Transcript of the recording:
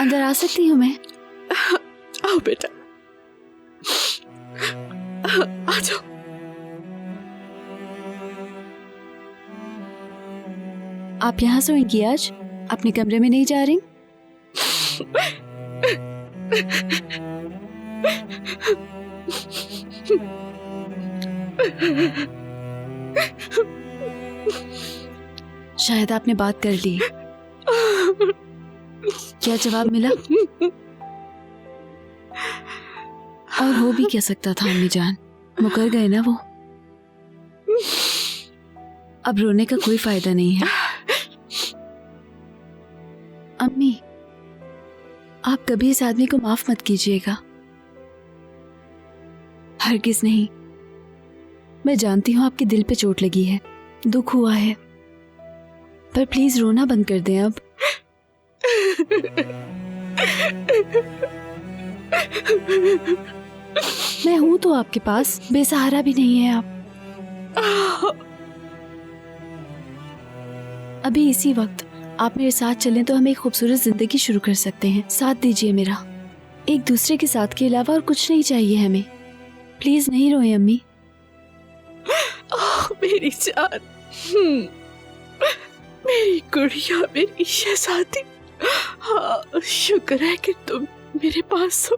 अंदर आ सकती हूँ मैं? आओ बेटा, आ जाओ। आप यहाँ सोएंगी आज? अपने कमरे में नहीं जा रही? शायद आपने बात कर ली। क्या जवाब मिला? और हो भी क्या सकता था अम्मी जान, मुकर गए ना वो। अब रोने का कोई फायदा नहीं है। अम्मी, आप कभी इस आदमी को माफ मत कीजिएगा, हरगिज नहीं। मैं जानती हूँ आपके दिल पे चोट लगी है, दुख हुआ है, पर प्लीज रोना बंद कर दें अब। मैं हूं तो आपके पास, बेसहारा भी नहीं है आप। अभी इसी वक्त आप मेरे साथ चलें तो हम एक खूबसूरत जिंदगी शुरू कर सकते हैं। साथ दीजिए मेरा, एक दूसरे के साथ के अलावा और कुछ नहीं चाहिए हमें। प्लीज नहीं रोएं अम्मी। मेरी जान, मेरी गुड़िया, मेरी शहजादी। हाँ, शुक्र है कि तुम मेरे पास हो।